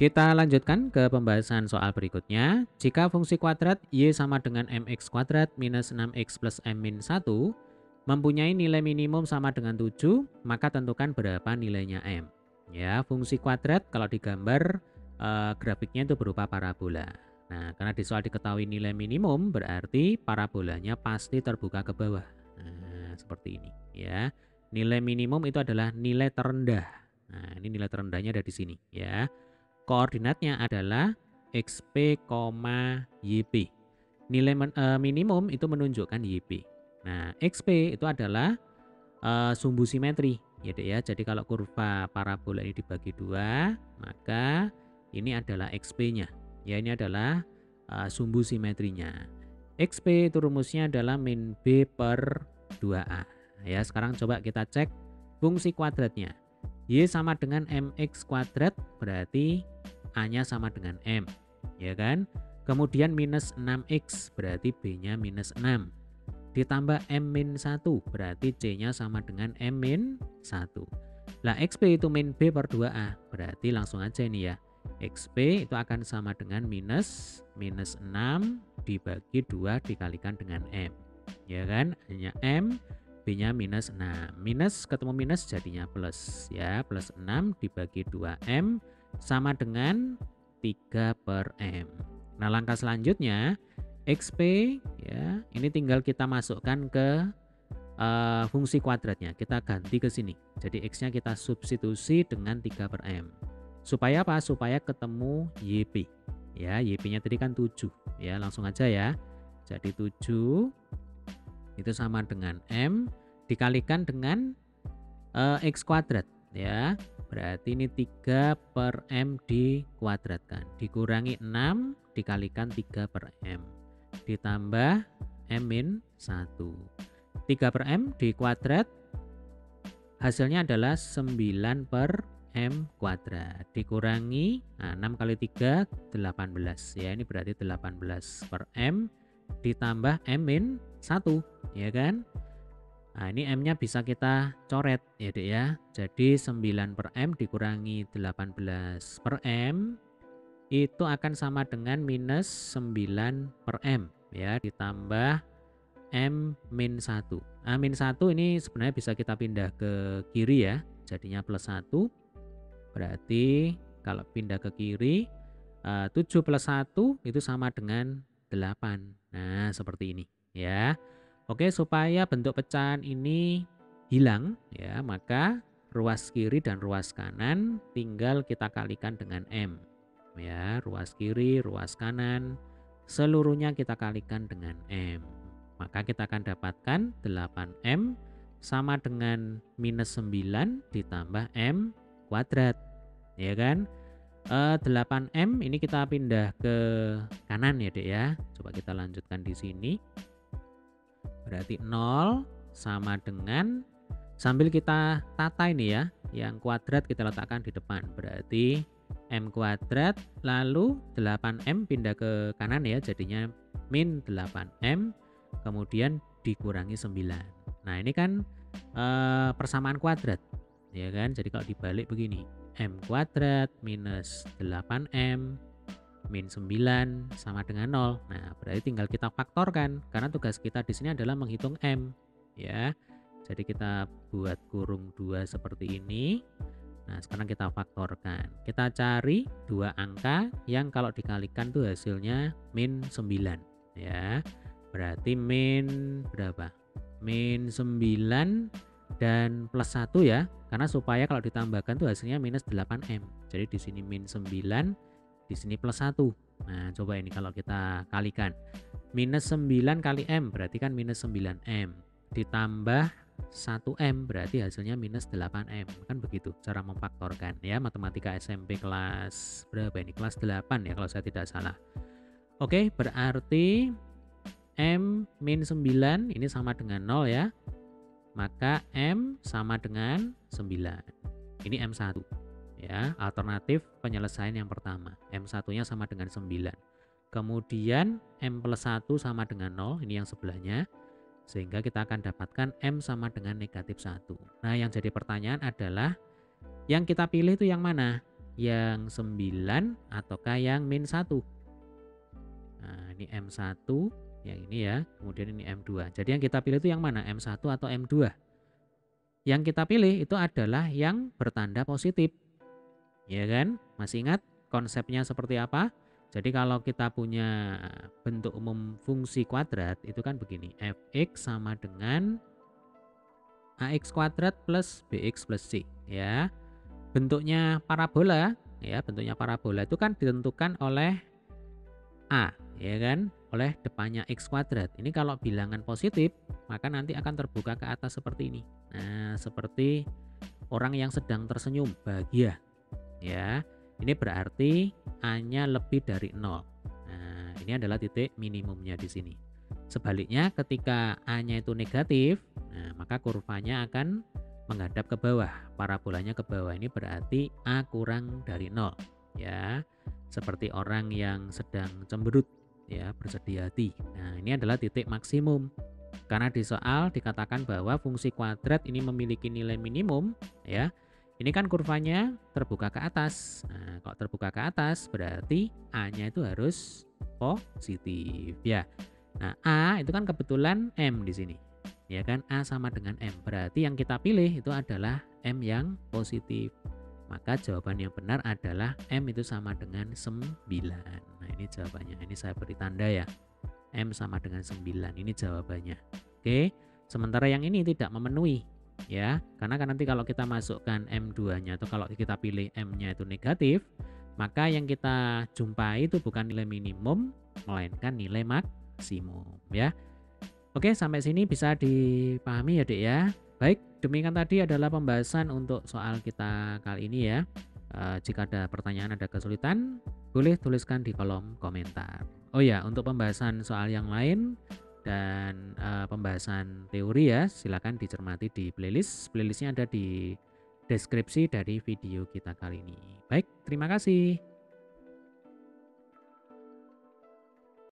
Kita lanjutkan ke pembahasan soal berikutnya. Jika fungsi kuadrat y sama dengan mx kuadrat minus 6x plus m min 1 mempunyai nilai minimum sama dengan 7, maka tentukan berapa nilainya m. Ya, fungsi kuadrat kalau digambar grafiknya itu berupa parabola. Nah, karena di soal diketahui nilai minimum berarti parabolanya pasti terbuka ke bawah. Nah, seperti ini ya. Nilai minimum itu adalah nilai terendah. Nah, ini nilai terendahnya ada di sini ya. Koordinatnya adalah XP, YP. Nilai minimum itu menunjukkan YP. Nah, XP itu adalah sumbu simetri ya Dek ya. Jadi kalau kurva parabola ini dibagi dua, maka ini adalah XP-nya. Ya, ini adalah sumbu simetrinya. XP itu rumusnya adalah min B per 2A. Ya, sekarang coba kita cek fungsi kuadratnya. Y sama dengan mx kuadrat berarti A-nya sama dengan M, ya kan? Kemudian minus 6x berarti B-nya minus 6. Ditambah M min 1 berarti C-nya sama dengan M min 1. Lah XP itu min B per 2A berarti langsung aja ini ya. XP itu akan sama dengan minus 6 dibagi 2 dikalikan dengan M. Ya kan? Hanya M, B-nya minus 6. Minus ketemu minus jadinya plus ya. Plus 6 dibagi 2M sama dengan 3 per M. Nah, langkah selanjutnya XP ya, ini tinggal kita masukkan ke fungsi kuadratnya. Kita ganti ke sini. Jadi X-nya kita substitusi dengan 3 per M. Supaya apa? Supaya ketemu YP. Ya, YP-nya tadi kan 7. Ya, langsung aja ya. Jadi 7 itu sama dengan M dikalikan dengan X kuadrat ya. Berarti ini 3 per M dikuadratkan. Dikurangi 6 dikalikan 3 per M. Ditambah M min 1. 3 per M dikuadrat. Hasilnya adalah 9 per M kuadrat. Dikurangi 6 kali 3 18. Ya, ini berarti 18 per M ditambah M min 1. Ya kan? Nah, ini M-nya bisa kita coret ya Dek ya. Jadi 9 per M dikurangi 18 per M itu akan sama dengan minus 9 per M ya, ditambah M min 1. Nah, min 1 ini sebenarnya bisa kita pindah ke kiri ya, jadinya plus 1. Berarti kalau pindah ke kiri 7 plus 1 itu sama dengan 8. Nah, seperti ini ya. Oke, supaya bentuk pecahan ini hilang ya, maka ruas kiri dan ruas kanan tinggal kita kalikan dengan M. Ya, ruas kiri, ruas kanan seluruhnya kita kalikan dengan M. Maka kita akan dapatkan 8M sama dengan minus 9 ditambah M kuadrat. Ya kan? 8M ini kita pindah ke kanan ya Dek ya. Coba kita lanjutkan di sini. Berarti 0 sama dengan, sambil kita tata ini ya, yang kuadrat kita letakkan di depan. Berarti M kuadrat lalu 8M pindah ke kanan ya, jadinya min 8M kemudian dikurangi 9. Nah, ini kan persamaan kuadrat ya kan. Jadi kalau dibalik begini, M kuadrat minus 8M min 9 sama dengan 0. Nah, berarti tinggal kita faktorkan karena tugas kita di sini adalah menghitung M ya. Jadi kita buat kurung 2 seperti ini. Nah, sekarang kita faktorkan. Kita cari dua angka yang kalau dikalikan tuh hasilnya min 9 ya. Berarti min berapa? Min 9 dan plus 1 ya. Karena supaya kalau ditambahkan tuh hasilnya minus 8M. Jadi di sini min 9, di sini plus 1. Nah, coba ini kalau kita kalikan. Minus 9 kali M berarti kan minus 9M. Ditambah 1M berarti hasilnya minus 8M. Kan begitu cara memfaktorkan ya. Matematika SMP kelas berapa ini? Kelas 8 ya kalau saya tidak salah. Oke, berarti M min 9 ini sama dengan 0 ya. Maka M sama dengan 9. Ini M1. Ya, alternatif penyelesaian yang pertama. M1-nya sama dengan 9. Kemudian M plus 1 sama dengan 0, ini yang sebelahnya. Sehingga kita akan dapatkan M sama dengan negatif 1. Nah, yang jadi pertanyaan adalah yang kita pilih itu yang mana? yang 9 ataukah yang min 1. Nah, ini M1 yang ini ya, kemudian ini M2. Jadi yang kita pilih itu yang mana? M1 atau M2? Yang kita pilih itu adalah yang bertanda positif. Ya kan? Masih ingat konsepnya seperti apa? Jadi kalau kita punya bentuk umum fungsi kuadrat itu kan begini. Fx sama dengan ax kuadrat plus bx plus c, ya. Bentuknya parabola, ya, bentuknya parabola itu kan ditentukan oleh a, ya kan? Oleh depannya x kuadrat. Ini kalau bilangan positif, maka nanti akan terbuka ke atas seperti ini. Nah, seperti orang yang sedang tersenyum, bahagia, ya. Ini berarti a-nya lebih dari 0. Nah, ini adalah titik minimumnya di sini. Sebaliknya ketika a-nya itu negatif, nah, maka kurvanya akan menghadap ke bawah, parabolanya ke bawah. Ini berarti a kurang dari 0, ya. Seperti orang yang sedang cemberut, ya, bersedih hati. Nah, ini adalah titik maksimum. Karena di soal dikatakan bahwa fungsi kuadrat ini memiliki nilai minimum, ya. Ini kan kurvanya terbuka ke atas. Nah, kalau terbuka ke atas berarti a-nya itu harus positif, ya. Nah, A itu kan kebetulan M di sini. Ya kan, A sama dengan M. Berarti yang kita pilih itu adalah M yang positif. Maka jawaban yang benar adalah M itu sama dengan 9. Nah, ini jawabannya. Ini saya beri tanda ya. M sama dengan 9. Ini jawabannya. Oke. Sementara yang ini tidak memenuhi, ya. Karena kan nanti kalau kita masukkan M2-nya atau kalau kita pilih M-nya itu negatif, maka yang kita jumpai itu bukan nilai minimum melainkan nilai maksimum, ya. Oke, sampai sini bisa dipahami ya, Dek, ya. Baik, demikian tadi adalah pembahasan untuk soal kita kali ini ya. Jika ada pertanyaan, ada kesulitan, boleh tuliskan di kolom komentar. Oh ya, untuk pembahasan soal yang lain dan pembahasan teori ya, silakan dicermati di playlist. Playlistnya ada di deskripsi dari video kita kali ini. Baik, terima kasih.